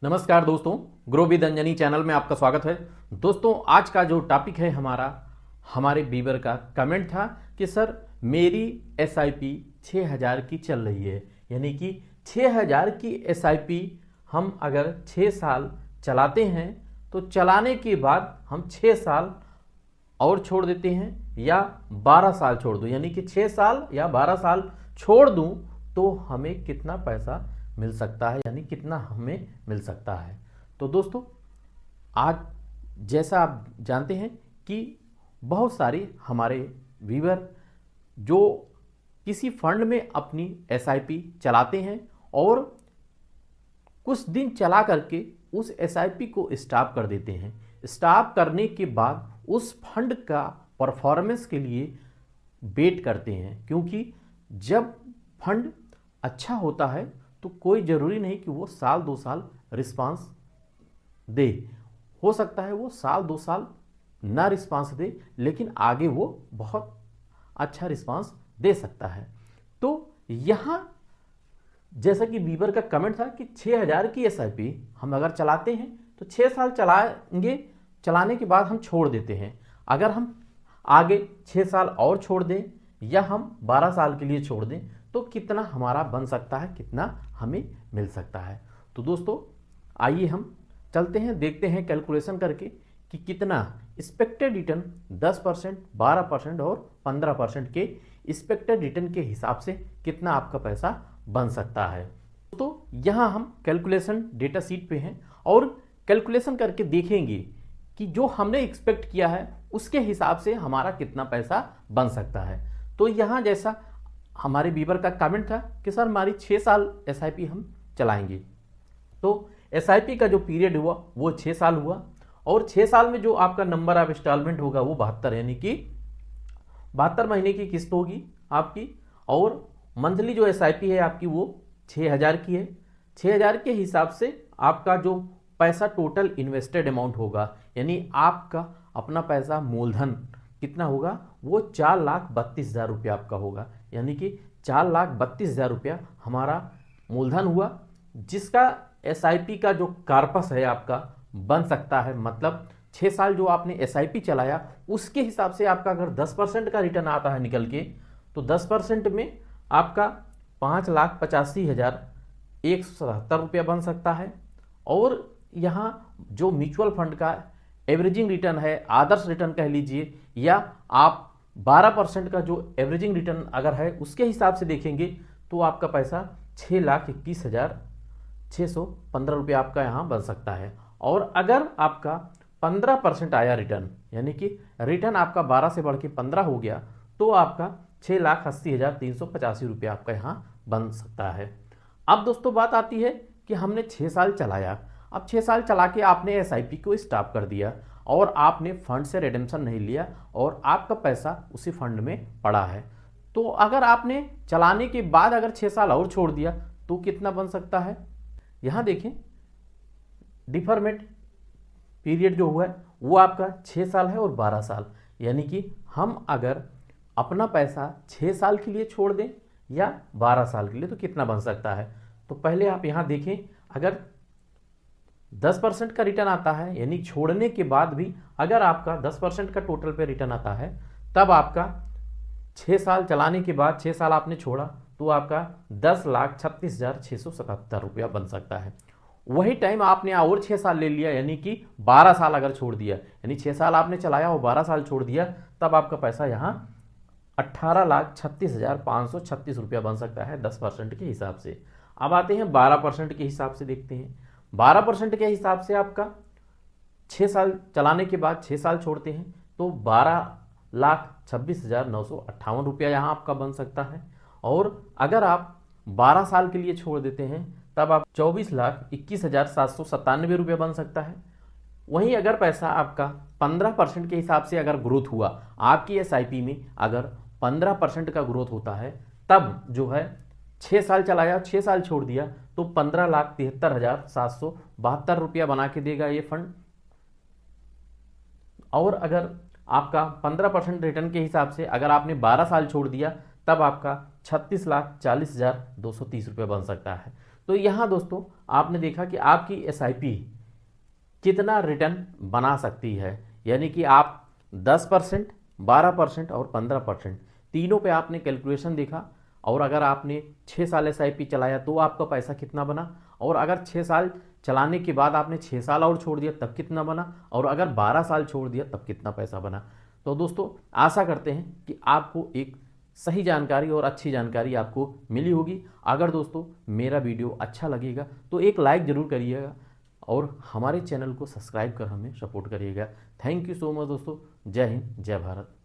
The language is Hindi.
नमस्कार दोस्तों, ग्रो विद अंजनी चैनल में आपका स्वागत है। दोस्तों, आज का जो टॉपिक है हमारे व्यूअर का कमेंट था कि सर मेरी एसआईपी 6000 की चल रही है, यानी कि 6000 की एसआईपी हम अगर 6 साल चलाते हैं तो चलाने के बाद हम 6 साल और छोड़ देते हैं या 12 साल छोड़ दूं, यानी कि 6 साल या 12 साल छोड़ दूं तो हमें कितना पैसा मिल सकता है, यानी कितना हमें मिल सकता है। तो दोस्तों, आज जैसा आप जानते हैं कि बहुत सारे हमारे व्यूअर जो किसी फंड में अपनी एसआईपी चलाते हैं और कुछ दिन चला करके उस एसआईपी को स्टॉप कर देते हैं। स्टॉप करने के बाद उस फंड का परफॉर्मेंस के लिए वेट करते हैं, क्योंकि जब फंड अच्छा होता है तो कोई ज़रूरी नहीं कि वो साल 2 साल रिस्पांस दे। हो सकता है वो साल 2 साल ना रिस्पांस दे, लेकिन आगे वो बहुत अच्छा रिस्पांस दे सकता है। तो यहाँ जैसा कि बीबर का कमेंट था कि 6000 की एसआईपी हम अगर चलाते हैं तो 6 साल चलाएंगे, चलाने के बाद हम छोड़ देते हैं। अगर हम आगे 6 साल और छोड़ दें या हम 12 साल के लिए छोड़ दें तो कितना हमारा बन सकता है, कितना हमें मिल सकता है। तो दोस्तों, आइए हम चलते हैं, देखते हैं कैलकुलेशन करके कि कितना एक्सपेक्टेड रिटर्न 10%, 12% और 15% के एक्सपेक्टेड रिटर्न के हिसाब से कितना आपका पैसा बन सकता है। तो यहाँ हम कैलकुलेशन डेटा शीट पे हैं और कैलकुलेशन करके देखेंगे कि जो हमने एक्सपेक्ट किया है उसके हिसाब से हमारा कितना पैसा बन सकता है। तो यहाँ जैसा हमारे व्यूअर का कमेंट था कि सर हमारी 6 साल एसआईपी हम चलाएंगे, तो एसआईपी का जो पीरियड हुआ वो 6 साल हुआ और 6 साल में जो आपका नंबर ऑफ इंस्टॉलमेंट होगा वो 72, यानी कि 72 महीने की किस्त होगी आपकी। और मंथली जो एसआईपी है आपकी वो 6000 की है। 6000 के हिसाब से आपका जो पैसा टोटल इन्वेस्टेड अमाउंट होगा, यानी आपका अपना पैसा मूलधन कितना होगा, वो 4,32,000 रुपया आपका होगा, यानी कि 4,32,000 रुपया हमारा मूलधन हुआ, जिसका एसआईपी का जो कार्पस है आपका बन सकता है। मतलब 6 साल जो आपने एसआईपी चलाया उसके हिसाब से आपका अगर 10% का रिटर्न आता है निकल के, तो 10% में आपका 5,85,177 रुपया बन सकता है। और यहाँ जो म्यूचुअल फंड का एवरेजिंग रिटर्न है, आदर्श रिटर्न कह लीजिए, या आप 12% का जो एवरेजिंग रिटर्न अगर है उसके हिसाब से देखेंगे तो आपका पैसा 6,21,615 रुपया आपका यहाँ बन सकता है। और अगर आपका 15% आया रिटर्न, यानी कि रिटर्न आपका 12 से बढ़ के 15 हो गया, तो आपका 6,80,385 रुपया आपका यहाँ बन सकता है। अब दोस्तों बात आती है कि हमने 6 साल चलाया, अब 6 साल चला के आपने एसआईपी को स्टॉप कर दिया और आपने फंड से रिडेम्पशन नहीं लिया और आपका पैसा उसी फंड में पड़ा है। तो अगर आपने चलाने के बाद अगर 6 साल और छोड़ दिया तो कितना बन सकता है। यहाँ देखें, डिफरमेंट पीरियड जो हुआ है वो आपका 6 साल है और 12 साल, यानी कि हम अगर अपना पैसा 6 साल के लिए छोड़ दें या 12 साल के लिए तो कितना बन सकता है। तो पहले आप यहाँ देखें, अगर 10% का रिटर्न आता है, यानी छोड़ने के बाद भी अगर आपका 10% का टोटल पे रिटर्न आता है, तब आपका 6 साल चलाने के बाद 6 साल आपने छोड़ा तो आपका 10,36,677 रुपया बन सकता है। वही टाइम आपने और 6 साल ले लिया, यानी कि 12 साल अगर छोड़ दिया, यानी 6 साल आपने चलाया और 12 साल छोड़ दिया, तब आपका पैसा यहाँ 18,36,536 रुपया बन सकता है 10% के हिसाब से। अब आते हैं 12% के हिसाब से, देखते हैं 12% के हिसाब से आपका 6 साल चलाने के बाद 6 साल छोड़ते हैं तो 12,26,958 रुपया यहाँ आपका बन सकता है। और अगर आप 12 साल के लिए छोड़ देते हैं तब आप 24,21,797 रुपया बन सकता है। वहीं अगर पैसा आपका 15% के हिसाब से अगर ग्रोथ हुआ, आपकी एसआईपी में अगर 15% का ग्रोथ होता है, तब जो है 6 साल चलाया, 6 साल छोड़ दिया तो 15,73,772 रुपया बना के देगा ये फंड। और अगर आपका 15% रिटर्न के हिसाब से अगर आपने 12 साल छोड़ दिया तब आपका 36,40,230 रुपये बन सकता है। तो यहाँ दोस्तों आपने देखा कि आपकी एसआईपी कितना रिटर्न बना सकती है, यानी कि आप 10%, 12% और 15% तीनों पे आपने कैलकुलेशन देखा। और अगर आपने 6 साल एसआईपी चलाया तो आपका पैसा कितना बना, और अगर 6 साल चलाने के बाद आपने 6 साल और छोड़ दिया तब कितना बना, और अगर 12 साल छोड़ दिया तब कितना पैसा बना। तो दोस्तों आशा करते हैं कि आपको एक सही जानकारी और अच्छी जानकारी आपको मिली होगी। अगर दोस्तों मेरा वीडियो अच्छा लगेगा तो एक लाइक ज़रूर करिएगा और हमारे चैनल को सब्सक्राइब कर हमें सपोर्ट करिएगा। थैंक यू सो मच दोस्तों। जय हिंद, जय भारत।